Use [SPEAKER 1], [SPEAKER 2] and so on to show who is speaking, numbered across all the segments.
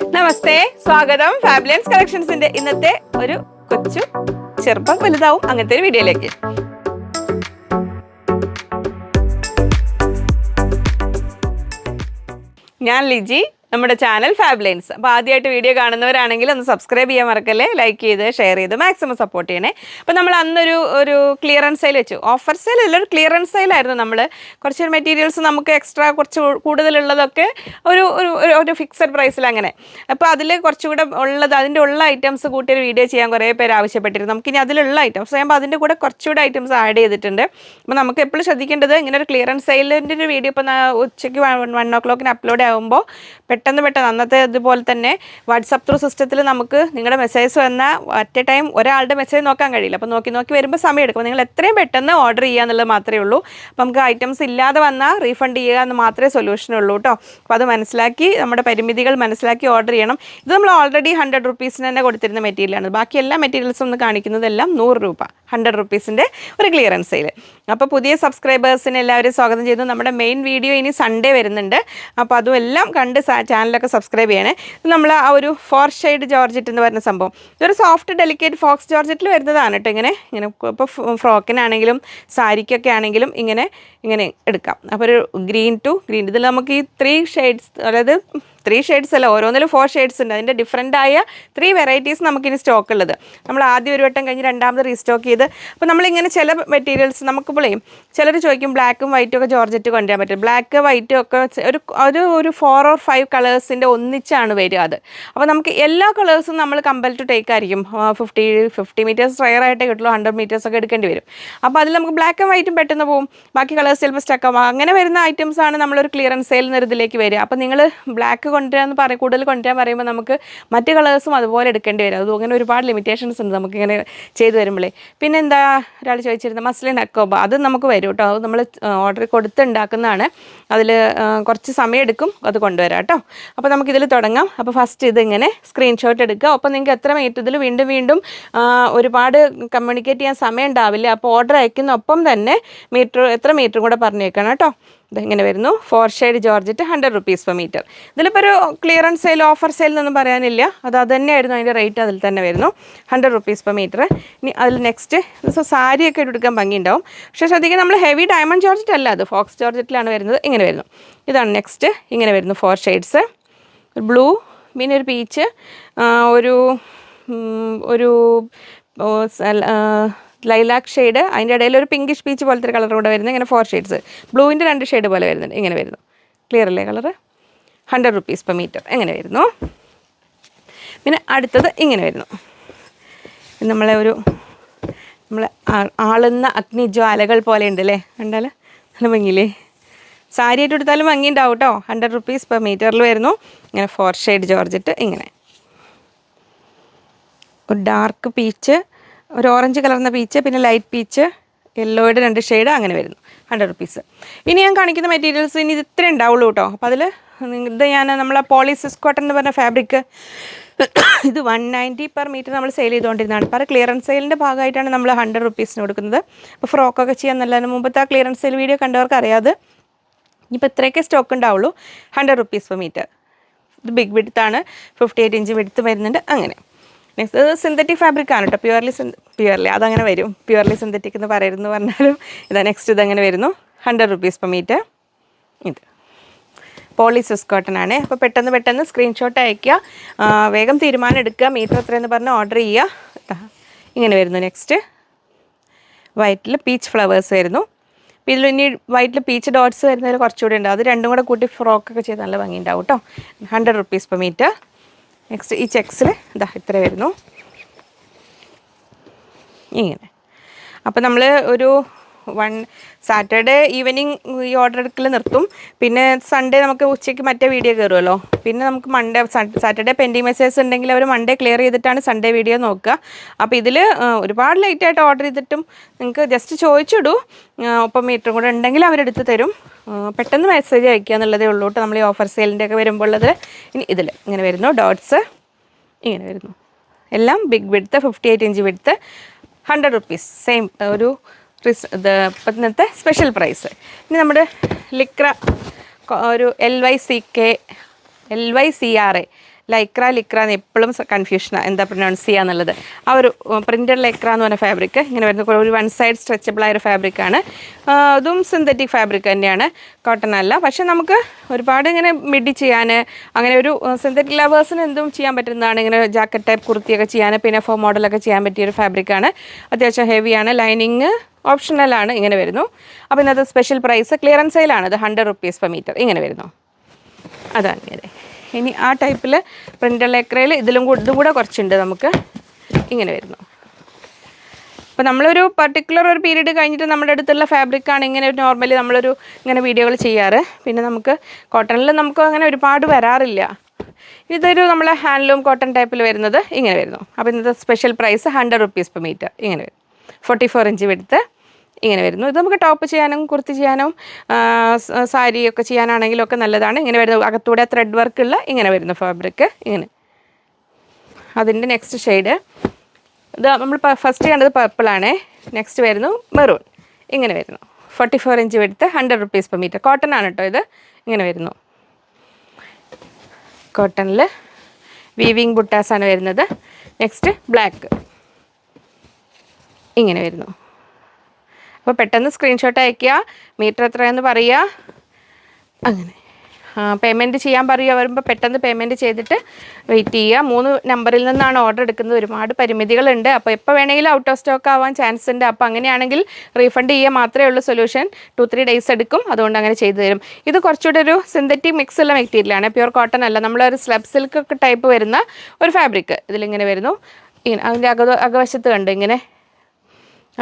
[SPEAKER 1] നമസ്തേ, സ്വാഗതം ഫാബ്ലൻസ് കളക്ഷൻസിന്റെ ഇന്നത്തെ ഒരു കൊച്ചു ചെറുപ്പം വലുതാവും അങ്ങനത്തെ ഒരു വീഡിയോയിലേക്ക്. ഞാൻ ലിജി, നമ്മുടെ ചാനൽ ഫാബ്ലൈൻസ്. അപ്പോൾ ആദ്യമായിട്ട് വീഡിയോ കാണുന്നവരാണെങ്കിൽ ഒന്ന് സബ്സ്ക്രൈബ് ചെയ്യാൻ മറക്കല്ലേ, ലൈക്ക് ചെയ്ത് ഷെയർ ചെയ്ത് മാക്സിമം സപ്പോർട്ട് ചെയ്യണേ. അപ്പോൾ നമ്മൾ അന്നൊരു ക്ലിയറൻസ് സെയിൽ വെച്ചു, ഓഫർ സെയിൽ അല്ല, ഒരു ക്ലിയറൻസ് സെയിലായിരുന്നു. നമ്മൾ കുറച്ച് മെറ്റീരിയൽസ് നമുക്ക് എക്സ്ട്രാ കുറച്ച് കൂടുതലുള്ളതൊക്കെ ഒരു ഒരു ഫിക്സഡ് പ്രൈസിൽ അങ്ങനെ. അപ്പോൾ അതിൽ കുറച്ചുകൂടെ ഉള്ളത്, അതിൻ്റെ ഉള്ള ഐറ്റംസ് കൂട്ടിയൊരു വീഡിയോ ചെയ്യാൻ കുറേ പേര് ആവശ്യപ്പെട്ടിരുന്നു. നമുക്കിനി അതിലുള്ള ഐറ്റംസ് ചെയ്യുമ്പോൾ അതിൻ്റെ കൂടെ കുറച്ചുകൂടെ ഐറ്റംസ് ആഡ് ചെയ്തിട്ടുണ്ട്. അപ്പോൾ നമുക്ക് എപ്പോഴും ശ്രദ്ധിക്കേണ്ടത്, ഇങ്ങനെ ഒരു ക്ലിയറൻസ് സെയിലിൻ്റെ ഒരു വീഡിയോ ഇപ്പോൾ ഉച്ചയ്ക്ക് 1 o'clock അപ്ലോഡ് ആകുമ്പോൾ പെട്ടെന്ന് അന്നത്തെ ഇതുപോലെ തന്നെ വാട്സപ്പ് ത്രൂ സിസ്റ്റത്തിൽ നമുക്ക് നിങ്ങളുടെ മെസ്സേജ് വന്നാൽ അറ്റ് എ ടൈം ഒരാളുടെ മെസ്സേജ് നോക്കാൻ കഴിയില്ല. അപ്പോൾ നോക്കി വരുമ്പോൾ സമയം എടുക്കും. നിങ്ങൾ എത്രയും പെട്ടെന്ന് ഓർഡർ ചെയ്യുക എന്നുള്ളത് മാത്രമേ ഉള്ളൂ. അപ്പോൾ നമുക്ക് ഐറ്റംസ് ഇല്ലാതെ വന്നാൽ റീഫണ്ട് ചെയ്യുക എന്ന് മാത്രമേ സൊല്യൂഷനുള്ളൂ കേട്ടോ. അപ്പോൾ അത് മനസ്സിലാക്കി, നമ്മുടെ പരിമിതികൾ മനസ്സിലാക്കി ഓർഡർ ചെയ്യണം. ഇത് നമ്മൾ ഓൾറെഡി 100 rupees തന്നെ കൊടുത്തിരുന്ന മെറ്റീരിയലാണ്. ബാക്കി എല്ലാ മെറ്റീരിയൽസും ഒന്ന് കാണിക്കുന്നതെല്ലാം 100 രൂപ, 100 rupees ഒരു ക്ലിയറൻസ് സെയിൽ. അപ്പോൾ പുതിയ സബ്സ്ക്രൈബേഴ്സിനെ എല്ലാവരും സ്വാഗതം ചെയ്തു. നമ്മുടെ മെയിൻ വീഡിയോ ഇനി സൺഡേ വരുന്നുണ്ട്. അപ്പോൾ അതും എല്ലാം കണ്ട് ചാനലൊക്കെ സബ്സ്ക്രൈബ് ചെയ്യണേ. ഇത് നമ്മൾ ആ ഒരു 4 shade ജോർജറ്റ് എന്ന് പറയുന്ന സംഭവം, ഇതൊരു സോഫ്റ്റ് ഡെലിക്കേറ്റ് ഫോക്സ് ജോർജറ്റിൽ വരുന്നതാണ് കേട്ടോ. ഇങ്ങനെ ഇപ്പോൾ ഫ്രോക്കിനാണെങ്കിലും സാരിക്കൊക്കെ ആണെങ്കിലും ഇങ്ങനെ എടുക്കാം. അപ്പോൾ ഒരു ഗ്രീൻ ടു ഗ്രീൻ, ഇതിൽ നമുക്ക് ഈ 3 shades, അതായത് 3 shades അല്ല, ഓരോന്നിലും 4 shades ഉണ്ട്. അതിൻ്റെ ഡിഫറൻ്റായ 3 varieties നമുക്കിനി സ്റ്റോക്ക് ഉള്ളത്. നമ്മൾ ആദ്യം ഒരു വട്ടം കഴിഞ്ഞ് രണ്ടാമത് റീസ്റ്റോക്ക് ചെയ്ത്. അപ്പോൾ നമ്മളിങ്ങനെ ചില മെറ്റീരിയൽസ് നമുക്കിപ്പോഴേ ചിലർ ചോദിക്കും ബ്ലാക്കും വൈറ്റും ഒക്കെ ജോർജറ്റ് കൊണ്ടുവരാൻ പറ്റും. ബ്ലാക്ക് വൈറ്റും ഒക്കെ ഒരു 4 or 5 കളേഴ്സിൻ്റെ ഒന്നിച്ചാണ് വരിക. അത് അപ്പോൾ നമുക്ക് എല്ലാ കളേഴ്സും നമ്മൾ കമ്പൽ ടു ടേക്ക് ആയിരിക്കും. 50 meters റയർ ആയിട്ടേ കിട്ടുള്ളൂ, 100 meters ഒക്കെ എടുക്കേണ്ടി വരും. അപ്പോൾ അതിൽ നമുക്ക് ബ്ലാക്കും വൈറ്റും പെട്ടെന്ന് പോകും, ബാക്കി കളേഴ്സ് ചിലപ്പോൾ സ്റ്റക്കാവും. അങ്ങനെ വരുന്ന ഐറ്റംസാണ് നമ്മളൊരു ക്ലിയറൻസ് സെയിൽ എന്നൊരിതിലേക്ക് വരിക. അപ്പോൾ നിങ്ങൾ ബ്ലാക്ക് കൂടുതൽ കൊണ്ടുവരാൻ പറയുമ്പോൾ നമുക്ക് മറ്റ് കളേഴ്സും അതുപോലെ എടുക്കേണ്ടി വരും. അത് അങ്ങനെ ഒരുപാട് ലിമിറ്റേഷൻസ് ഉണ്ട് നമുക്കിങ്ങനെ ചെയ്തു വരുമ്പോഴേ. പിന്നെ എന്താ ഒരാൾ ചോദിച്ചിരുന്നത് മസ്ലിൻ അക്കോബ, അത് നമുക്ക് വരും കേട്ടോ. അത് നമ്മൾ ഓർഡർ കൊടുത്ത് ഉണ്ടാക്കുന്നതാണ്. അതിൽ കുറച്ച് സമയം എടുക്കും അത് കൊണ്ടുവരാം കേട്ടോ. അപ്പോൾ നമുക്കിതിൽ തുടങ്ങാം. അപ്പോൾ ഫസ്റ്റ് ഇതിങ്ങനെ സ്ക്രീൻഷോട്ട് എടുക്കുക. അപ്പോൾ നിങ്ങൾക്ക് എത്ര മീറ്റർ, ഇതിൽ വീണ്ടും ഒരുപാട് കമ്മ്യൂണിക്കേറ്റ് ചെയ്യാൻ സമയം ഉണ്ടാവില്ല. അപ്പോൾ ഓർഡർ അയക്കുന്ന ഒപ്പം തന്നെ എത്ര മീറ്ററും കൂടെ പറഞ്ഞേക്കണം കേട്ടോ. ഇതെങ്ങനെ വരുന്നു, 4 shade georgette 100 rupees per meter. ഇതിലിപ്പോൾ ഒരു ക്ലിയറൻസ് സെയിൽ, ഓഫർ സെയിൽ എന്നൊന്നും പറയാനില്ല. അത് തന്നെയായിരുന്നു അതിൻ്റെ റേറ്റ്, അതിൽ തന്നെ വരുന്നു 100 rupees per meter. ഇനി അതിൽ നെക്സ്റ്റ് സാരിയൊക്കെ എടുക്കാൻ ഭംഗിയുണ്ടാവും. പക്ഷേ ശ്രദ്ധിക്കുക, നമ്മൾ ഹെവി ഡയമണ്ട് ജോർജറ്റ് അല്ല, അത് ഫോക്സ് ജോർജറ്റിലാണ് വരുന്നത്. ഇങ്ങനെ വരുന്നു, ഇതാണ് നെക്സ്റ്റ്. ഇങ്ങനെ വരുന്നു 4 shades, ബ്ലൂ, പിന്നെ ഒരു പീച്ച്, ഒരു ലൈലാക്ക് ഷെയ്ഡ്, അതിൻ്റെ ഇടയിൽ ഒരു പിങ്കിഷ് പീച്ച് പോലത്തെ ഒരു കളർ കൂടെ വരുന്നത്. ഇങ്ങനെ 4 shades, ബ്ലൂവിൻ്റെ 2 shade പോലെ വരുന്നുണ്ട്. ഇങ്ങനെ വരുന്നു, ക്ലിയർ അല്ലേ കളറ്, 100 rupees per meter എങ്ങനെ വരുന്നു. പിന്നെ അടുത്തത് ഇങ്ങനെ വരുന്നു, നമ്മളെ ആളുന്ന അഗ്നിജ്വാലകൾ പോലെ ഉണ്ട് അല്ലേ, കണ്ടാൽ നല്ല ഭംഗിയില്ലേ. സാരിയായിട്ട് എടുത്താലും ഭംഗി ഉണ്ടാവും കേട്ടോ. 100 rupees per meter വരുന്നു. ഇങ്ങനെ 4 shade ജോർജറ്റ്, ഇങ്ങനെ ഒരു ഡാർക്ക് പീച്ച്, ഒരു ഓറഞ്ച് കളർന്ന പീച്ച്, പിന്നെ ലൈറ്റ് പീച്ച്, യെല്ലോയുടെ 2 shade, അങ്ങനെ വരുന്നു 100 rupees. ഇനി ഞാൻ കാണിക്കുന്ന മെറ്റീരിയൽസ് ഇനി ഇത് ഇത്രേ ഉണ്ടാവുള്ളൂ കേട്ടോ. അപ്പോൾ അതിൽ ഇത് നമ്മളെ പോളിസിസ് കോട്ടൺ എന്ന് പറഞ്ഞ ഫാബ്രിക്, ഇത് 190 per meter നമ്മൾ സെയിൽ ചെയ്തുകൊണ്ടിരുന്നതാണ്. അപ്പോൾ അത് ക്ലിയറൻസ് സെയിലിൻ്റെ ഭാഗമായിട്ടാണ് നമ്മൾ 100 rupees കൊടുക്കുന്നത്. അപ്പോൾ ഫ്രോക്കൊക്കെ ചെയ്യാൻ നല്ലതിന് മുമ്പത്തെ ആ ക്ലിയറൻസ് സെയിൽ വീഡിയോ കണ്ടവർക്ക് അറിയാതെ. ഇനിയിപ്പോൾ ഇത്രയൊക്കെ സ്റ്റോക്ക് ഉണ്ടാവുള്ളൂ. 100 rupees per meter. ഇത് ബിഗ് വിഡ്ത്താണ്, 58 inch വിഡ്ത്ത് വരുന്നുണ്ട്. അങ്ങനെ നെക്സ്റ്റ് ഇത് സിന്തറ്റിക് ഫാബ്രിക് ആണ് കേട്ടോ. പ്യുവർലി അതങ്ങനെ വരും, പ്യുവർലി സിന്തറ്റിക് എന്ന് പറയരുതെന്ന് പറഞ്ഞാലും ഇതാ നെക്സ്റ്റ് ഇതങ്ങനെ വരുന്നു 100 rupees per meter. ഇത് പോളിസിസ് കോട്ടൺ ആണ്. അപ്പോൾ പെട്ടെന്ന് സ്ക്രീൻഷോട്ട് അയയ്ക്കുക, വേഗം തീരുമാനം എടുക്കുക, മീറ്റർ എത്രയെന്ന് പറഞ്ഞ് ഓർഡർ ചെയ്യുക. ഇങ്ങനെ വരുന്നു നെക്സ്റ്റ് വൈറ്റിൽ പീച്ച് ഫ്ലവേഴ്സ് വരുന്നു. അപ്പോൾ ഇതിൽ ഇനി വൈറ്റിൽ പീച്ച് ഡോട്ട്സ് വരുന്നതിൽ കുറച്ചുകൂടി ഉണ്ട്. അത് രണ്ടും കൂടെ കൂട്ടി ഫ്രോക്കൊക്കെ ചെയ്ത് നല്ല ഭംഗി ഉണ്ടാവും കേട്ടോ. 100 rupees per meter. നെക്സ്റ്റ് ഈ ചെക്സിൽ ഇതാ ഇത്ര വരുന്നു, ഇങ്ങനെ. അപ്പോൾ നമ്മൾ ഒരു സാറ്റർഡേ ഈവനിങ് ഈ ഓർഡർ എടുക്കൽ നിർത്തും. പിന്നെ സൺഡേ നമുക്ക് ഉച്ചയ്ക്ക് മറ്റേ വീഡിയോ കയറുമല്ലോ. പിന്നെ നമുക്ക് സാറ്റർഡേ പെൻഡിങ് മെസ്സേജസ് ഉണ്ടെങ്കിൽ അവർ മൺഡേ ക്ലിയർ ചെയ്തിട്ടാണ് സൺഡേ വീഡിയോ നോക്കുക. അപ്പോൾ ഇതിൽ ഒരുപാട് ലേറ്റായിട്ട് ഓർഡർ ചെയ്തിട്ടും നിങ്ങൾക്ക് ജസ്റ്റ് ചോദിച്ചിടൂ, ഒപ്പം മീറ്ററും കൂടെ ഉണ്ടെങ്കിൽ അവരെടുത്ത് തരും. പെട്ടെന്ന് മെസ്സേജ് അയക്കുക എന്നുള്ളതേ ഉള്ളൂ കേട്ടോ. നമ്മൾ ഈ ഓഫർ സെയിലിൻ്റെ ഒക്കെ വരുമ്പോൾ ഉള്ളത്. ഇനി ഇതിൽ ഇങ്ങനെ വരുന്നു ഡോട്ട്സ്, ഇങ്ങനെ വരുന്നു. എല്ലാം big width, 58 inch width, 100 rupees same ഒരു ഇത് ഇന്നത്തെ സ്പെഷ്യൽ പ്രൈസ്. ഇനി നമ്മുടെ ലിക്ര ഒരു LYCR ലൈക്ര ലിക്ര എന്ന് എപ്പോഴും കൺഫ്യൂഷനാണ് എന്താ പ്രൊനൗൺസ് ചെയ്യുക എന്നുള്ളത്. ആ ഒരു പ്രിൻറ്റഡ് ലൈക്ര എന്ന് പറഞ്ഞ ഫാബ്രിക് ഇങ്ങനെ വരുന്ന ഒരു വൺ സൈഡ് സ്ട്രെച്ചബിൾ ആയ ഒരു ഫാബ്രിക്കാണ്. അതും സിന്തറ്റിക് ഫാബ്രിക് തന്നെയാണ്, കോട്ടൺ അല്ല. പക്ഷെ നമുക്ക് ഒരുപാട് ഇങ്ങനെ മിഡി ചെയ്യാൻ, അങ്ങനെ ഒരു സിന്തറ്റിക് ലവേഴ്സിന് എന്തും ചെയ്യാൻ പറ്റുന്നതാണ്. ഇങ്ങനെ ജാക്കറ്റ് ടൈപ്പ് കുർത്തിയൊക്കെ ചെയ്യാൻ, പിന്നെ ഫോർ മോഡലൊക്കെ ചെയ്യാൻ പറ്റിയൊരു ഫാബ്രിക്കാണ്. അത്യാവശ്യം ഹെവിയാണ്, ലൈനിങ് ഓപ്ഷണലാണ്. ഇങ്ങനെ വരുന്നു. അപ്പോൾ ഇന്നത്തെ സ്പെഷ്യൽ പ്രൈസ് ക്ലിയറൻസ് സെയിലാണ്. ഇത് 100 rupees per meter ഇങ്ങനെ വരുന്നു. അതങ്ങനെ. ഇനി ആ ടൈപ്പിൽ പ്രിൻ്റഡ് ലൈക്രയിൽ ഇതും കൂടെ കുറച്ചുണ്ട് നമുക്ക്. ഇങ്ങനെ വരുന്നു. അപ്പോൾ നമ്മളൊരു പർട്ടിക്കുലർ ഒരു പീരീഡ് കഴിഞ്ഞിട്ട് നമ്മുടെ അടുത്തുള്ള ഫാബ്രിക്കാണ് ഇങ്ങനെ നോർമലി നമ്മളൊരു ഇങ്ങനെ വീഡിയോകൾ ചെയ്യാറ്. പിന്നെ നമുക്ക് കോട്ടണിൽ നമുക്ക് അങ്ങനെ ഒരുപാട് വരാറില്ല. ഇതൊരു നമ്മളെ ഹാൻഡ്ലൂം കോട്ടൺ ടൈപ്പിൽ വരുന്നത് ഇങ്ങനെ വരുന്നു. അപ്പോൾ ഇന്നത്തെ special price 100 rupees per meter ഇങ്ങനെ വരും. 44 inch വിഡ്ത്ത് ഇങ്ങനെ വരുന്നു. ഇത് നമുക്ക് ടോപ്പ് ചെയ്യാനും കുർത്തി ചെയ്യാനും സാരിയൊക്കെ ചെയ്യാനാണെങ്കിലും ഒക്കെ നല്ലതാണ്. ഇങ്ങനെ വരുന്ന അകത്തൂടെ ത്രെഡ് വർക്കുള്ള ഇങ്ങനെ വരുന്ന ഫാബ്രിക് ഇങ്ങനെ. അതിൻ്റെ നെക്സ്റ്റ് ഷെയ്ഡ് ഇത് നമ്മൾ ഫസ്റ്റ് കണ്ടത് പർപ്പിളാണ്. നെക്സ്റ്റ് വരുന്നു മെറൂൺ ഇങ്ങനെ വരുന്നു. 44 inch width 100 rupees per meter. Cotton ആണ് കേട്ടോ ഇത്. ഇങ്ങനെ വരുന്നു. കോട്ടണിൽ വീവിങ് ബുട്ടാസാണ് വരുന്നത്. നെക്സ്റ്റ് ബ്ലാക്ക് ഇങ്ങനെ വരുന്നു. അപ്പോൾ പെട്ടെന്ന് സ്ക്രീൻഷോട്ട് അയയ്ക്കുക, മീറ്റർ എത്രയെന്ന് പറയുക. അങ്ങനെ പേയ്മെൻറ്റ് ചെയ്യാൻ പറയുക. വരുമ്പോൾ പെട്ടെന്ന് പേയ്മെൻറ്റ് ചെയ്തിട്ട് വെയിറ്റ് ചെയ്യുക. 3 നമ്പറിൽ നിന്നാണ് ഓർഡർ എടുക്കുന്നത്. ഒരുപാട് പരിമിതികളുണ്ട്. അപ്പോൾ എപ്പോൾ വേണമെങ്കിലും ഔട്ട് ഓഫ് സ്റ്റോക്ക് ആവാൻ ചാൻസ് ഉണ്ട്. അപ്പോൾ അങ്ങനെയാണെങ്കിൽ റീഫണ്ട് ചെയ്യുക മാത്രമേ ഉള്ളൂ സൊല്യൂഷൻ. 2-3 days എടുക്കും. അതുകൊണ്ട് അങ്ങനെ ചെയ്തു തരും. ഇത് കുറച്ചുകൂടെ ഒരു സിന്തറ്റിക് മിക്സ് ഉള്ള മെറ്റീരിയലാണ്, പ്യുവർ കോട്ടൺ അല്ല. നമ്മളൊരു സ്ലബ് സിൽക്ക് ടൈപ്പ് വരുന്ന ഒരു ഫാബ്രിക് ഇതിലിങ്ങനെ വരുന്നു. ഇങ്ങനെ അതിൻ്റെ അകവശത്ത് കണ്ട് ഇങ്ങനെ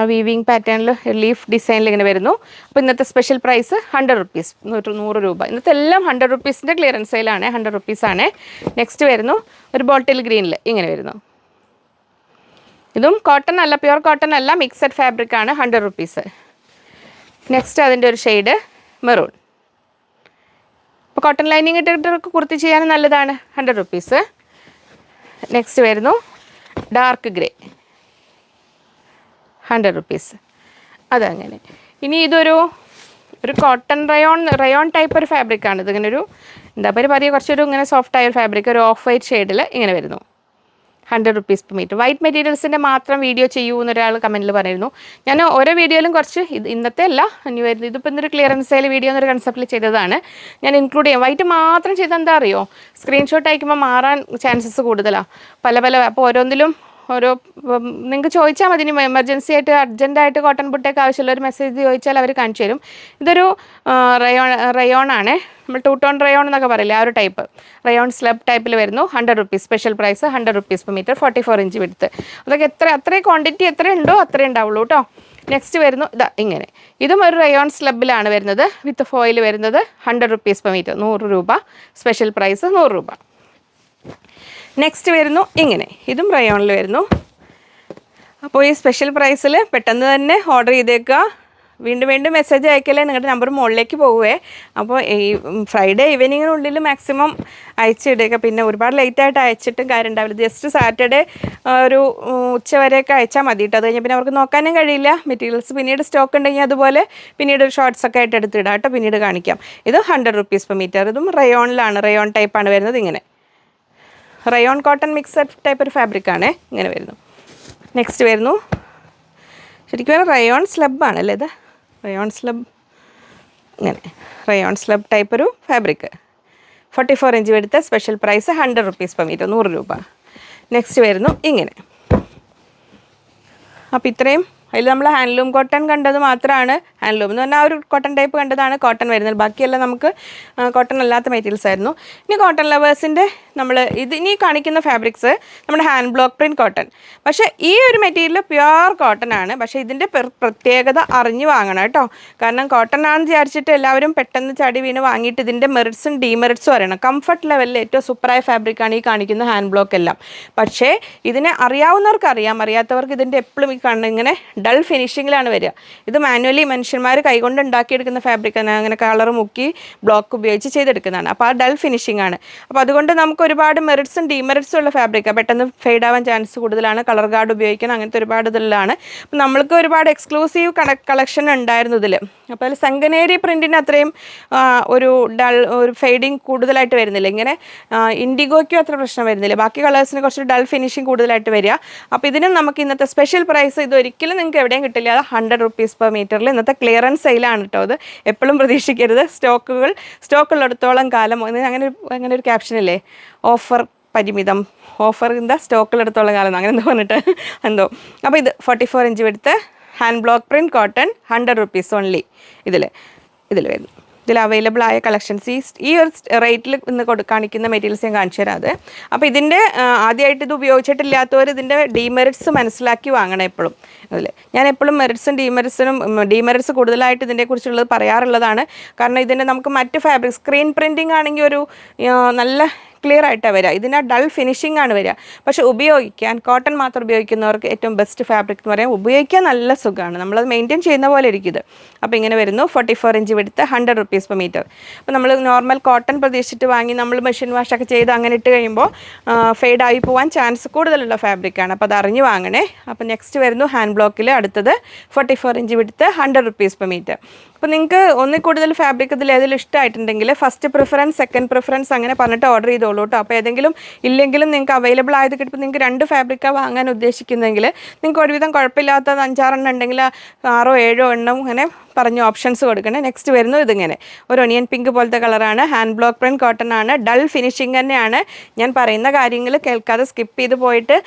[SPEAKER 1] ആ വീവിങ് പാറ്റേണിൽ ലീഫ് ഡിസൈനിൽ ഇങ്ങനെ വരുന്നു. അപ്പോൾ ഇന്നത്തെ സ്പെഷ്യൽ പ്രൈസ് 100 rupees 100 രൂപ. ഇന്നത്തെ എല്ലാം 100 rupeesൻ്റെ ക്ലിയറൻസ് സെയിലാണ്. 100 rupees ആണ്. നെക്സ്റ്റ് വരുന്നു ഒരു ബോട്ടിൽ ഗ്രീനിൽ ഇങ്ങനെ വരുന്നു. ഇതും കോട്ടൺ അല്ല, പ്യുവർ കോട്ടൺ അല്ല, മിക്സഡ് ഫാബ്രിക് ആണ്. 100 rupees. നെക്സ്റ്റ് അതിൻ്റെ ഒരു ഷെയ്ഡ് മെറൂൺ. അപ്പോൾ കോട്ടൺ ലൈനിങ് ഇട്ടിട്ട് കുർത്തി ചെയ്യാൻ നല്ലതാണ്. 100 rupees. നെക്സ്റ്റ് വരുന്നു ഡാർക്ക് ഗ്രേ 100 rupees. അതങ്ങനെ. ഇനി ഇതൊരു കോട്ടൺ റയോൺ ടൈപ്പ് ഒരു ഫാബ്രിക്കാണ്. ഇതിങ്ങനെ ഒരു എന്താ പറയുക കുറച്ചൊരു ഇങ്ങനെ സോഫ്റ്റ് ആയ ഒരു ഫാബ്രിക്, ഒരു ഓഫ് വൈറ്റ് ഷെയ്ഡിൽ ഇങ്ങനെ വരുന്നു. 100 rupees per meter. വൈറ്റ് മെറ്റീരിയൽസിൻ്റെ മാത്രം വീഡിയോ ചെയ്യൂ എന്നൊരാൾ കമൻറ്റിൽ പറയുന്നു. ഞാൻ ഓരോ വീഡിയോയിലും കുറച്ച് ഇന്നത്തെ അല്ല ഇനി വരുന്നത്, ഇതിപ്പോൾ ഇന്നൊരു ക്ലിയറൻസ് സെയിൽ വീഡിയോ എന്നൊരു കൺസെപ്റ്റിൽ ചെയ്തതാണ്. ഞാൻ ഇൻക്ലൂഡ് ചെയ്യാം. വൈറ്റ് മാത്രം ചെയ്താൽ എന്താ അറിയോ, സ്ക്രീൻഷോട്ട് അയക്കുമ്പോൾ മാറാൻ ചാൻസസ് കൂടുതലാണ്. അപ്പോൾ ഓരോന്നിലും നിങ്ങൾക്ക് ചോദിച്ചാൽ മതി. എമർജൻസി ആയിട്ട് അർജൻറ്റായിട്ട് കോട്ടൺ ബുട്ടയൊക്കെ ആവശ്യമുള്ള ഒരു മെസ്സേജ് ചോദിച്ചാൽ അവർ കാണിച്ചു തരും. ഇതൊരു റയോൺ ആണ്. നമ്മൾ 2 tone റയോൺ എന്നൊക്കെ പറയില്ലേ, ആ ഒരു ടൈപ്പ് റയോൺ സ്ലബ് ടൈപ്പിൽ വരുന്നു. 100 rupees. Special price 100 rupees per meter. 44 inch width. അതൊക്കെ അത്രയും ക്വാണ്ടിറ്റി എത്ര ഉണ്ടോ അത്രേ ഉണ്ടാവുള്ളൂ കേട്ടോ. നെക്സ്റ്റ് വരുന്നു ഇതാ ഇങ്ങനെ. ഇതും ഒരു റയോൺ സ്ലബിലാണ് വരുന്നത്, വിത്ത് ഫോയിൽ വരുന്നത്. 100 rupees per meter 100 രൂപ. സ്പെഷ്യൽ പ്രൈസ് 100 രൂപ. നെക്സ്റ്റ് വരുന്നു ഇങ്ങനെ. ഇതും റയോണിൽ വരുന്നു. അപ്പോൾ ഈ സ്പെഷ്യൽ പ്രൈസിൽ പെട്ടെന്ന് തന്നെ ഓർഡർ ചെയ്തേക്കുക. വീണ്ടും മെസ്സേജ് അയക്കല്ലേ, നിങ്ങളുടെ നമ്പർ മുകളിലേക്ക് പോവുകയെ. അപ്പോൾ ഈ ഫ്രൈഡേ ഈവനിങ്ങിനുള്ളിൽ മാക്സിമം അയച്ചിടുക. പിന്നെ ഒരുപാട് ലേറ്റായിട്ട് അയച്ചിട്ടും കാര്യം ഉണ്ടാവില്ല. ജസ്റ്റ് സാറ്റർഡേ ഒരു ഉച്ചവരെയൊക്കെ അയച്ചാൽ മതി കേട്ടോ. അത് കഴിഞ്ഞാൽ പിന്നെ അവർക്ക് നോക്കാനും കഴിയില്ല. മെറ്റീരിയൽസ് പിന്നീട് സ്റ്റോക്ക് ഉണ്ടെങ്കിൽ അതുപോലെ പിന്നീട് ഷോർട്ട്സൊക്കെ ആയിട്ട് എടുത്തിടാം കേട്ടോ. പിന്നീട് കാണിക്കാം. ഇത് 100 rupees per meter. ഇതും റയോണിലാണ്, റയോൺ ടൈപ്പാണ് വരുന്നത്. ഇങ്ങനെ റയോൺ കോട്ടൺ മിക്സഡ് ടൈപ്പ് ഒരു ഫാബ്രിക്കാണ്. ഇങ്ങനെ വരുന്നു. നെക്സ്റ്റ് വരുന്നു ശരിക്കും റയോൺ സ്ലബാണ് അല്ലേ ഇത്. റയോൺ സ്ലബ് ഇങ്ങനെ റയോൺ സ്ലബ് ടൈപ്പ് ഒരു ഫാബ്രിക്. 44 inch എടുത്ത special price 100 rupees per meter 100 രൂപ. നെക്സ്റ്റ് വരുന്നു ഇങ്ങനെ. അപ്പോൾ ഇത്രയും അതിൽ നമ്മൾ ഹാൻഡ്ലൂം കോട്ടൺ കണ്ടത് മാത്രമാണ്. ഹാൻഡ്ലൂം എന്ന് പറഞ്ഞാൽ ആ ഒരു കോട്ടൺ ടൈപ്പ് കണ്ടതാണ് കോട്ടൺ വരുന്നത്. ബാക്കിയെല്ലാം നമുക്ക് കോട്ടൺ അല്ലാത്ത മെറ്റീരിയൽസ് ആയിരുന്നു. ഇനി കോട്ടൺ ലവേഴ്സിൻ്റെ നമ്മൾ ഇനി കാണിക്കുന്ന ഫാബ്രിക്സ് നമ്മുടെ ഹാൻഡ് ബ്ലോക്ക് പ്രിൻറ്റ് കോട്ടൺ. പക്ഷേ ഈ ഒരു മെറ്റീരിയൽ പ്യുവർ കോട്ടൺ ആണ്. പക്ഷേ ഇതിൻ്റെ പ്രത്യേകത അറിഞ്ഞ് വാങ്ങണം കേട്ടോ. കാരണം കോട്ടൺ ആണെന്ന് വിചാരിച്ചിട്ട് എല്ലാവരും പെട്ടെന്ന് ചടി വീണ് വാങ്ങിയിട്ട് ഇതിൻ്റെ മെറിറ്റ്സും ഡീമെറിറ്റ്സും അറിയണം. കംഫർട്ട് ലെവലിൽ ഏറ്റവും സൂപ്പറായ ഫാബ്രിക്കാണ് ഈ കാണിക്കുന്ന ഹാൻഡ് ബ്ലോക്ക് എല്ലാം. പക്ഷേ ഇതിനെ അറിയാവുന്നവർക്ക് അറിയാം, അറിയാത്തവർക്ക് ഇതിൻ്റെ എപ്പോഴും ഈ ഇങ്ങനെ ഡൾ ഫിനിഷിങ്ങിലാണ് വരിക. ഇത് മാനുവലി മനുഷ്യന്മാർ കൈകൊണ്ട് ഉണ്ടാക്കിയെടുക്കുന്ന ഫാബ്രിക്കാണ്, അങ്ങനെ കളർ മുക്കി ബ്ലോക്ക് ഉപയോഗിച്ച് ചെയ്തെടുക്കുന്നതാണ്. അപ്പോൾ ആ ഡൾ ഫിനിഷിംഗ് ആണ്. അപ്പോൾ അതുകൊണ്ട് നമുക്ക് ഒരുപാട് മെറിറ്റ്സും ഡിമെറിറ്റ്സും ഉള്ള ഫാബ്രിക്കാണ്. പെട്ടെന്ന് ഫെയ്ഡ് ആവാൻ ചാൻസ് കൂടുതലാണ്, കളർ ഗാർഡ് ഉപയോഗിക്കണം, അങ്ങനത്തെ ഒരുപാട് ഇതിലാണ്. അപ്പോൾ നമ്മൾക്ക് ഒരുപാട് എക്സ്ക്ലൂസീവ് കളക്ഷൻ ഉണ്ടായിരുന്നു ഇതിൽ. അപ്പോൾ അതിൽ സംഗനേരി പ്രിൻറ്റിന് അത്രയും ഒരു ഒരു ഫെയ്ഡിങ് കൂടുതലായിട്ട് വരുന്നില്ല. ഇങ്ങനെ ഇൻഡിഗോയ്ക്കും അത്ര പ്രശ്നം വരുന്നില്ല. ബാക്കി കളേഴ്സിന് കുറച്ച് ഡൾ ഫിനിഷിങ് കൂടുതലായിട്ട് വരിക. അപ്പോൾ ഇതിനും നമുക്ക് ഇന്നത്തെ സ്പെഷ്യൽ പ്രൈസ് ഇതൊരിക്കലും നിങ്ങൾക്ക് എവിടെയും കിട്ടില്ല. അത് 100 rupees per meter. ഇന്നത്തെ ക്ലിയറൻസ് സെയിലാണ് കേട്ടോ. അത് എപ്പോഴും പ്രതീക്ഷിക്കരുത്. സ്റ്റോക്കുള്ളിടത്തോളം കാലം അങ്ങനെ ഒരു ക്യാപ്ഷനില്ലേ, ഓഫർ പരിമിതം, ഓഫർ എന്താ സ്റ്റോക്കിലെടുത്തോളം കാലം അങ്ങനെ എന്താ പറഞ്ഞിട്ട് എന്തോ. അപ്പോൾ ഇത് 44 inch വിടുത്ത് hand block print cotton 100 rupees only. ഇതിൽ വരുന്നു. ഇതിൽ അവൈലബിൾ ആയ കളക്ഷൻസ് ഈ ഒരു റേറ്റിൽ ഇന്ന് കാണിക്കുന്ന മെറ്റീരിയൽസ് ഞാൻ കാണിച്ചു തരാം. അത് അപ്പോൾ ഇതിൻ്റെ ആദ്യമായിട്ട് ഇത് ഉപയോഗിച്ചിട്ടില്ലാത്തവർ ഇതിൻ്റെ ഡീമെറിറ്റ്സ് മനസ്സിലാക്കി വാങ്ങണം എപ്പോഴും. അതിൽ ഞാൻ എപ്പോഴും മെറിറ്റ്സും ഡീമെറിറ്റ്സ് കൂടുതലായിട്ട് ഇതിനെക്കുറിച്ചുള്ളത് പറയാറുള്ളതാണ്. കാരണം ഇതിൻ്റെ നമുക്ക് മറ്റ് ഫാബ്രിക് സ്ക്രീൻ പ്രിൻറ്റിംഗ് ആണെങ്കിൽ ഒരു നല്ല ക്ലിയർ ആയിട്ടാണ് വരിക. ഇതിന് ഡൾ ഫിനിഷിംഗ് ആണ് വരിക. പക്ഷെ ഉപയോഗിക്കാൻ കോട്ടൺ മാത്രം ഉപയോഗിക്കുന്നവർക്ക് ഏറ്റവും ബെസ്റ്റ് ഫാബ്രിക് എന്ന് പറയാൻ ഉപയോഗിക്കാൻ നല്ല സുഖമാണ്. നമ്മളത് മെയിൻറ്റെയിൻ ചെയ്യുന്ന പോലെ ഇരിക്കും ഇത്. അപ്പോൾ ഇങ്ങനെ വരുന്നു. 44 inch വിടുത്ത് 100 rupees per meter. അപ്പോൾ നമ്മൾ നോർമൽ കോട്ടൺ പ്രതീക്ഷിച്ചിട്ട് വാങ്ങി നമ്മൾ മെഷീൻ വാഷൊക്കെ ചെയ്ത് അങ്ങനെ ഇട്ട് കഴിയുമ്പോൾ ഫെയ്ഡായി പോകാൻ ചാൻസ് കൂടുതലുള്ള ഫാബ്രിക്കാണ്. അപ്പോൾ അത് അറിഞ്ഞ് വാങ്ങണേ. അപ്പോൾ നെക്സ്റ്റ് വരുന്നു ഹാൻഡ് ബ്ലോക്കിൽ അടുത്തത് 44 inch വിടുത്ത് 100 rupees per meter. അപ്പോൾ നിങ്ങൾക്ക് ഒന്നിൽ കൂടുതൽ ഫാബ്രിക് ഇതിൽ ഏതെങ്കിലും ഇഷ്ടമായിട്ടുണ്ടെങ്കിൽ ഫസ്റ്റ് പ്രിഫറൻസ്, സെക്കൻഡ് പ്രിഫറൻസ് അങ്ങനെ പറഞ്ഞിട്ട് ഓർഡർ ചെയ്തോളൂ കേട്ടോ. അപ്പോൾ ഏതെങ്കിലും ഇല്ലെങ്കിലും നിങ്ങൾക്ക് അവൈലബിൾ ആയത് കിട്ടുമ്പോൾ നിങ്ങൾക്ക് 2 ഫാബ്രിക്കാണ് വാങ്ങാൻ ഉദ്ദേശിക്കുന്നതെങ്കിൽ നിങ്ങൾക്ക് ഒരുവിധം കുഴപ്പമില്ലാത്ത 5-6 എണ്ണം ഉണ്ടെങ്കിൽ 6-7 എണ്ണം അങ്ങനെ പറഞ്ഞ് ഓപ്ഷൻസ് കൊടുക്കണേ. നെക്സ്റ്റ് വരുന്നു ഇതിങ്ങനെ ഒരു ഒനിയൻ പിങ്ക് പോലത്തെ കളറാണ്. ഹാൻഡ് ബ്ലോക്ക് പ്രിൻറ്റ് കോട്ടൺ ആണ്. ഡൾ ഫിനിഷിംഗ് തന്നെയാണ്. ഞാൻ പറയുന്ന കാര്യങ്ങൾ കേൾക്കാതെ സ്കിപ്പ് ചെയ്ത് പോയിട്ട്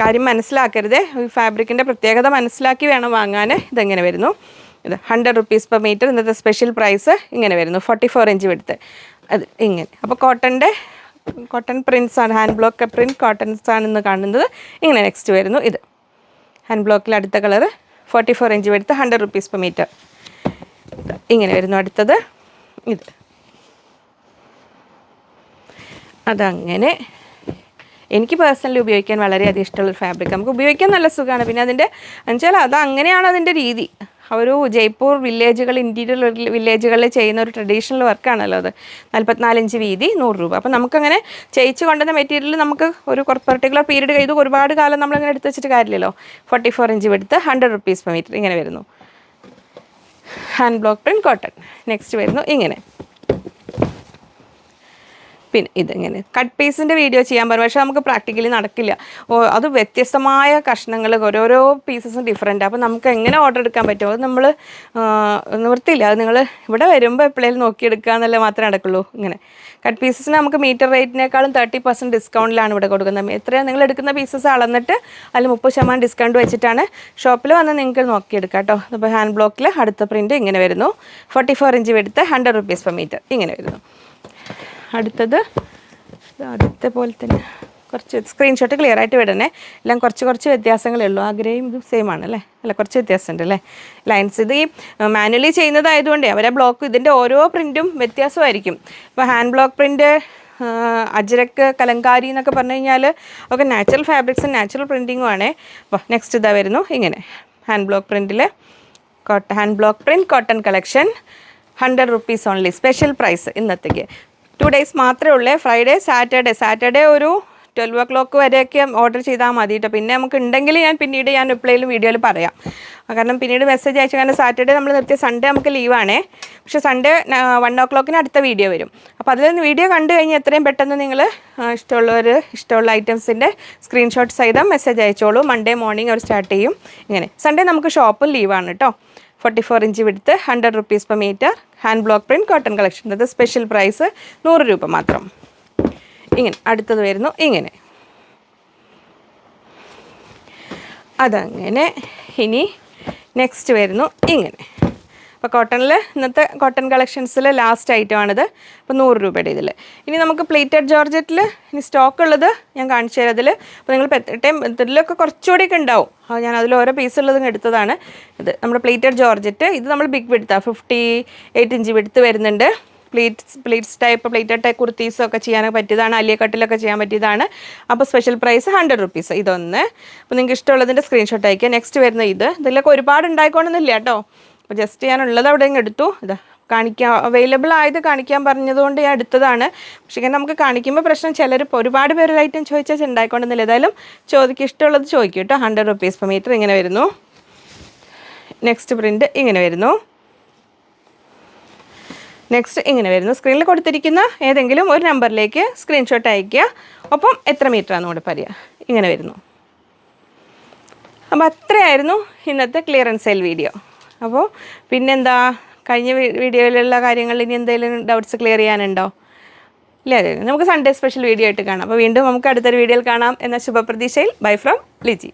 [SPEAKER 1] കാര്യം മനസ്സിലാക്കരുത്. ഈ ഫാബ്രിക്കിൻ്റെ പ്രത്യേകത മനസ്സിലാക്കി വേണം വാങ്ങാൻ. ഇതെങ്ങനെ വരുന്നു, ഇത് 100 rupees per meter. ഇന്നത്തെ സ്പെഷ്യൽ പ്രൈസ് ഇങ്ങനെ വരുന്നു. 44 inch വിടുത്ത് അത് ഇങ്ങനെ. അപ്പോൾ കോട്ടൺ പ്രിൻറ്റ്സ് ആണ്, ഹാൻഡ് ബ്ലോക്ക് പ്രിൻറ്റ് കോട്ടൺസ് ആണ് ഇന്ന് കാണുന്നത്. ഇങ്ങനെ നെക്സ്റ്റ് വരുന്നു. ഇത് ഹാൻഡ് ബ്ലോക്കിൽ അടുത്ത കളർ 44 inch വിടുത്ത് 100 rupees per meter. ഇങ്ങനെ വരുന്നു. അടുത്തത് ഇത് അതങ്ങനെ എനിക്ക് പേഴ്സണലി ഉപയോഗിക്കാൻ വളരെയധികം ഇഷ്ടമുള്ളൊരു ഫാബ്രിക്. നമുക്ക് ഉപയോഗിക്കാൻ നല്ല സുഖമാണ്. പിന്നെ അതിൻ്റെ എന്നുവെച്ചാൽ അത് അങ്ങനെയാണ് അതിൻ്റെ രീതി. ഒരു ജയ്പൂർ വില്ലേജുകൾ, ഇൻറ്റീരിയർ വില്ലേജുകളിൽ ചെയ്യുന്ന ഒരു ട്രഡീഷണൽ വർക്കാണല്ലോ അത്. 44 inch വീതി 100 രൂപ. അപ്പോൾ നമുക്കങ്ങനെ ചെയ്യിച്ച് കൊണ്ടുവന്ന മെറ്റീരിയൽ നമുക്ക് ഒരു പർട്ടിക്കുലർ പീരീഡ് ചെയ്ത് ഒരുപാട് കാലം നമ്മളങ്ങനെ എടുത്ത് വെച്ചിട്ട് കാര്യമില്ലല്ലോ. 44 inch വിടുത്ത് 100 rupees per meter. ഇങ്ങനെ വരുന്നു. Hand block print cotton. Next വരുന്നു ഇങ്ങനെ. പിന്നെ ഇതിങ്ങനെ കട്ട് പീസിൻ്റെ വീഡിയോ ചെയ്യാൻ പറയും, പക്ഷേ നമുക്ക് പ്രാക്ടിക്കലി നടക്കില്ല. അത് വ്യത്യസ്തമായ കഷ്ണങ്ങൾ, ഓരോരോ പീസസും ഡിഫറെൻറ്റ്. അപ്പോൾ നമുക്ക് എങ്ങനെ ഓർഡർ എടുക്കാൻ പറ്റുമോ അത് നമ്മൾ നിവൃത്തിയില്ല. അത് നിങ്ങൾ ഇവിടെ വരുമ്പോൾ എപ്പോഴേലും നോക്കിയെടുക്കുക എന്നല്ലേ മാത്രമേ നടക്കുള്ളൂ. ഇങ്ങനെ കട്ട് പീസസിന് നമുക്ക് മീറ്റർ റേറ്റിനേക്കാളും 30% ഡിസ്കൗണ്ടിലാണ് ഇവിടെ കൊടുക്കുന്നത്. എത്രയാണ് നിങ്ങൾ എടുക്കുന്ന പീസസ് അളന്നിട്ട് അതിൽ 30% ഡിസ്കൗണ്ട് വെച്ചിട്ടാണ് ഷോപ്പിൽ വന്ന് നിങ്ങൾക്ക് നോക്കിയെടുക്കാം കേട്ടോ. അപ്പോൾ ഹാൻഡ് ബ്ലോക്കിൽ അടുത്ത പ്രിൻറ്റ് ഇങ്ങനെ വരുന്നു. 44 inch വിടുത്ത് 100 rupees per meter. ഇങ്ങനെ വരുന്നു. അടുത്തത് ആദ്യത്തെ പോലെ തന്നെ കുറച്ച് സ്ക്രീൻഷോട്ട് ക്ലിയർ ആയിട്ട് വിടണേ. എല്ലാം കുറച്ച് വ്യത്യാസങ്ങളേ ഉള്ളൂ. ആഗ്രഹം ഇത് സെയിം ആണ് അല്ലേ, അല്ല കുറച്ച് വ്യത്യാസമുണ്ട് അല്ലേ ലൈൻസ്. ഇത് ഈ മാനുവലി ചെയ്യുന്നതായതുകൊണ്ടേ അവരെ ബ്ലോക്ക് ഇതിൻ്റെ ഓരോ പ്രിൻറ്റും വ്യത്യാസമായിരിക്കും. ഇപ്പോൾ hand block print, Ajrakh, Kalamkari എന്നൊക്കെ പറഞ്ഞു കഴിഞ്ഞാൽ ഒക്കെ നാച്ചുറൽ ഫാബ്രിക്സും നാച്ചുറൽ പ്രിൻറ്റിങ്ങും ആണേ. അപ്പോൾ നെക്സ്റ്റ് ഇതാ വരുന്നു ഇങ്ങനെ ഹാൻഡ് ബ്ലോക്ക് പ്രിൻറ്റിൽ hand block print cotton collection 100 rupees only. Special price ഇന്നത്തേക്ക് 2 days മാത്രമേ ഉള്ളൂ. ഫ്രൈഡേ, സാറ്റർഡേ ഒരു 12 o'clock വരെയൊക്കെ ഓർഡർ ചെയ്താൽ മതി കേട്ടോ. പിന്നെ നമുക്ക് ഉണ്ടെങ്കിൽ പിന്നീട് ഞാൻ എപ്പോഴേലും വീഡിയോയിൽ പറയാം. കാരണം പിന്നീട് മെസ്സേജ് അയച്ചു. കാരണം സാറ്റർഡേ നമ്മൾ നിർത്തിയ സൺഡേ നമുക്ക് ലീവാണേ. പക്ഷേ സൺഡേ 1 o'clock അടുത്ത വീഡിയോ വരും. അപ്പോൾ അതിൽ വീഡിയോ കണ്ടു കഴിഞ്ഞാൽ എത്രയും പെട്ടെന്ന് നിങ്ങൾ ഇഷ്ടമുള്ള ഐറ്റംസിൻ്റെ സ്ക്രീൻഷോട്ട് സഹിതം മെസ്സേജ് അയച്ചോളൂ. മൺഡേ മോർണിംഗ് അവർ സ്റ്റാർട്ട് ചെയ്യും. ഇങ്ങനെ സൺഡേ നമുക്ക് ഷോപ്പും ലീവാണ് കേട്ടോ. 44 inch വിടുത്ത് 100 rupees per meter. Hand block print cotton collection. അത് സ്പെഷ്യൽ പ്രൈസ് 100 രൂപ മാത്രം. ഇങ്ങനെ അടുത്തത് വരുന്നു ഇങ്ങനെ. അതങ്ങനെ ഇനി നെക്സ്റ്റ് വരുന്നു ഇങ്ങനെ. അപ്പോൾ കോട്ടണിൽ ഇന്നത്തെ കോട്ടൺ കളക്ഷൻസിൽ ലാസ്റ്റ് ഐറ്റമാണിത്. അപ്പോൾ 100 രൂപയുടെ ഇതിൽ. ഇനി നമുക്ക് പ്ലേറ്റഡ് ജോർജറ്റിൽ ഇനി സ്റ്റോക്ക് ഉള്ളത് ഞാൻ കാണിച്ചു തരാം. അതിൽ അപ്പോൾ നിങ്ങൾ ഇതിലൊക്കെ കുറച്ചുകൂടിയൊക്കെ ഉണ്ടാവും. ഞാൻ അതിൽ ഓരോ പീസുള്ളതും എടുത്തതാണ്. ഇത് നമ്മുടെ പ്ലേറ്റഡ് ജോർജറ്റ്. ഇത് നമ്മൾ ബിഗ് വിഡ്ത്താണ്, 58 inch വിഡ്ത്ത് വരുന്നുണ്ട്. പ്ലീറ്റ്സ് ടൈപ്പ് പ്ലേറ്റഡ് ടൈപ്പ് കുർത്തീസൊക്കെ ചെയ്യാനൊക്കെ പറ്റിയതാണ്, അലിയ കട്ടിലൊക്കെ ചെയ്യാൻ പറ്റിയതാണ്. അപ്പോൾ സ്പെഷ്യൽ പ്രൈസ് 100 റുപ്പീസ് ഇതൊന്ന്. അപ്പോൾ നിങ്ങൾക്ക് ഇഷ്ടമുള്ളതിൻ്റെ സ്ക്രീൻഷോട്ട് അയക്കുക. നെക്സ്റ്റ് വരുന്ന ഇതിലൊക്കെ ഒരുപാട് ഉണ്ടായിക്കോണമെന്നില്ല കേട്ടോ. അപ്പോൾ ജസ്റ്റ് ഞാനുള്ളത് അവിടെ ഇങ്ങ് എടുത്തു. ഇതാ കാണിക്കാൻ അവൈലബിൾ ആയത് കാണിക്കാൻ പറഞ്ഞതുകൊണ്ട് ഞാൻ എടുത്തതാണ്. പക്ഷേ ഇങ്ങനെ നമുക്ക് കാണിക്കുമ്പോൾ പ്രശ്നം ചിലർ ഒരുപാട് പേര് ഐറ്റം ചോദിച്ചാൽ ഉണ്ടായിക്കൊണ്ടെന്നില്ല. ഏതായാലും ഇഷ്ടമുള്ളത് ചോദിക്കും കേട്ടോ. 100 റുപ്പീസ് പെർ മീറ്റർ ഇങ്ങനെ വരുന്നു. നെക്സ്റ്റ് പ്രിൻറ്റ് ഇങ്ങനെ വരുന്നു. നെക്സ്റ്റ് ഇങ്ങനെ വരുന്നു. സ്ക്രീനിൽ കൊടുത്തിരിക്കുന്ന ഏതെങ്കിലും ഒരു നമ്പറിലേക്ക് സ്ക്രീൻഷോട്ട് അയയ്ക്കുക. ഒപ്പം എത്ര മീറ്ററാണെന്ന് കൂടെ പറയുക. ഇങ്ങനെ വരുന്നു. അപ്പോൾ അത്രയായിരുന്നു ഇന്നത്തെ ക്ലിയറൻസ് സെയിൽ വീഡിയോ. അപ്പോൾ പിന്നെന്താ, കഴിഞ്ഞ വീഡിയോയിലുള്ള കാര്യങ്ങളിൽ ഇനി എന്തെങ്കിലും ഡൗട്ട്സ് ക്ലിയർ ചെയ്യാനുണ്ടോ? ഇല്ല, നമുക്ക് സൺഡേ സ്പെഷ്യൽ വീഡിയോ ആയിട്ട് കാണാം. അപ്പോൾ വീണ്ടും നമുക്ക് അടുത്തൊരു വീഡിയോയിൽ കാണാം എന്ന ശുഭപ്രതീക്ഷയിൽ ബൈ ഫ്രം ലിജി.